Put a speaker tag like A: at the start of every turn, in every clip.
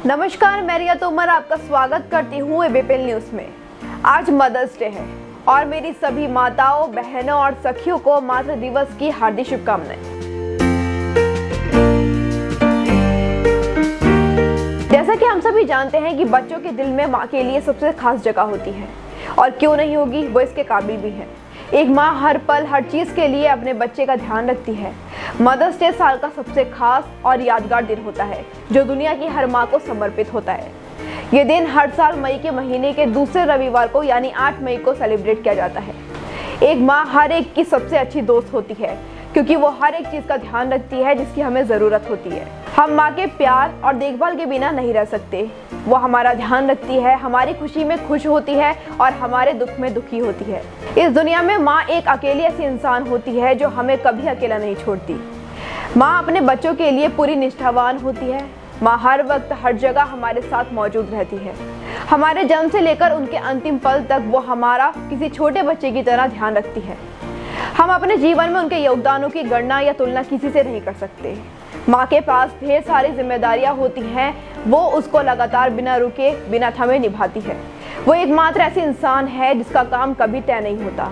A: नमस्कार, मैं रिया तोमर आपका स्वागत करती हूँ एबीपी न्यूज में। आज मदर्स डे है और मेरी सभी माताओं, बहनों और सखियों को मातृ दिवस की हार्दिक शुभकामनाएं। जैसा कि हम सभी जानते हैं कि बच्चों के दिल में माँ के लिए सबसे खास जगह होती है और क्यों नहीं होगी, वो इसके काबिल भी है। एक माँ हर पल हर चीज़ के लिए अपने बच्चे का ध्यान रखती है। मदर्स डे साल का सबसे खास और यादगार दिन होता है जो दुनिया की हर माँ को समर्पित होता है। ये दिन हर साल मई के महीने के दूसरे रविवार को यानी 8 मई को सेलिब्रेट किया जाता है। एक माँ हर एक की सबसे अच्छी दोस्त होती है क्योंकि वो हर एक चीज़ का ध्यान रखती है जिसकी हमें ज़रूरत होती है। हम माँ के प्यार और देखभाल के बिना नहीं रह सकते। वो हमारा ध्यान रखती है, हमारी खुशी में खुश होती है और हमारे दुख में दुखी होती है। इस दुनिया में माँ एक अकेली ऐसी इंसान होती है जो हमें कभी अकेला नहीं छोड़ती। माँ अपने बच्चों के लिए पूरी निष्ठावान होती है। माँ हर वक्त हर जगह हमारे साथ मौजूद रहती है। हमारे जन्म से लेकर उनके अंतिम पल तक वो हमारा किसी छोटे बच्चे की तरह ध्यान रखती है। हम अपने जीवन में उनके योगदानों की गणना या तुलना किसी से नहीं कर सकते। माँ के पास ढेर सारी जिम्मेदारियाँ होती हैं, वो उसको लगातार बिना रुके बिना थमे निभाती है। वो एकमात्र ऐसी इंसान है जिसका काम कभी तय नहीं होता।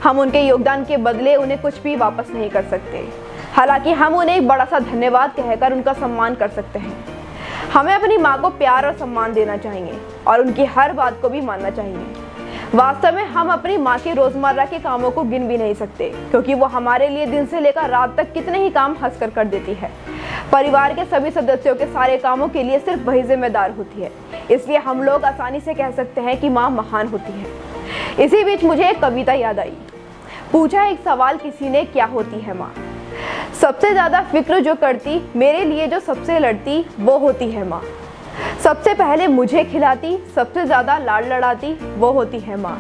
A: हम उनके योगदान के बदले उन्हें कुछ भी वापस नहीं कर सकते। हालांकि हम उन्हें एक बड़ा सा धन्यवाद कहकर उनका सम्मान कर सकते हैं। हमें अपनी माँ को प्यार और सम्मान देना चाहिए और उनकी हर बात को भी मानना चाहिए। वास्तव में हम अपनी माँ के रोजमर्रा के कामों को गिन भी नहीं सकते क्योंकि वो हमारे लिए दिन से लेकर रात तक कितने ही काम हंसकर कर देती है। परिवार के सभी सदस्यों के सारे कामों के लिए सिर्फ वही जिम्मेदार होती है। इसलिए हम लोग आसानी से कह सकते हैं कि माँ महान होती है। इसी बीच मुझे एक कविता याद आई। पूछा एक सवाल किसी ने, क्या होती है माँ? सबसे ज्यादा फिक्र जो करती, मेरे लिए जो सबसे लड़ती, वो होती है माँ। सबसे पहले मुझे खिलाती, सबसे ज्यादा लाड लड़ाती, वो होती है माँ।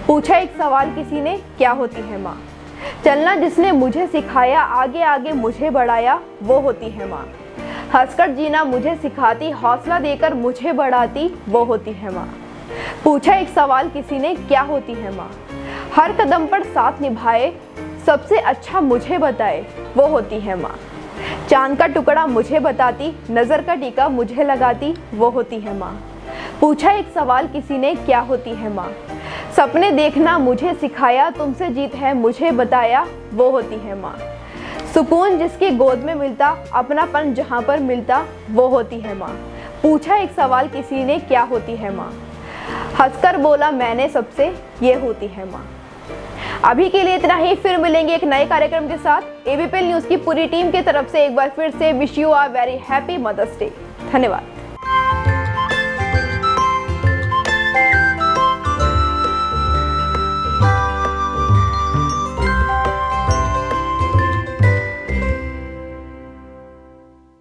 A: पूछा एक सवाल किसी ने, क्या होती है माँ? चलना जिसने मुझे सिखाया, आगे आगे मुझे बढ़ाया, वो होती है माँ। हंसकर जीना मुझे सिखाती, हौसला देकर मुझे बढ़ाती, वो होती है माँ। पूछा एक सवाल किसी ने, क्या होती है माँ? हर कदम पर साथ निभाए, सबसे अच्छा मुझे बताए, वो होती है माँ। चांद का टुकड़ा मुझे बताती, नज़र का टीका मुझे लगाती, वो होती है माँ। पूछा एक सवाल किसी ने, क्या होती है माँ? सपने देखना मुझे सिखाया, तुमसे जीत है मुझे बताया, वो होती है माँ। सुकून जिसकी गोद में मिलता, अपनापन जहाँ पर मिलता, वो होती है माँ। पूछा एक सवाल किसी ने, क्या होती है माँ? हंसकर बोला मैंने सबसे, ये होती है माँ। अभी के लिए इतना ही, फिर मिलेंगे एक नए कार्यक्रम के साथ। एबीपी न्यूज़ की पूरी टीम की तरफ से एक बार फिर से wish you a very happy Mother's Day. धन्यवाद।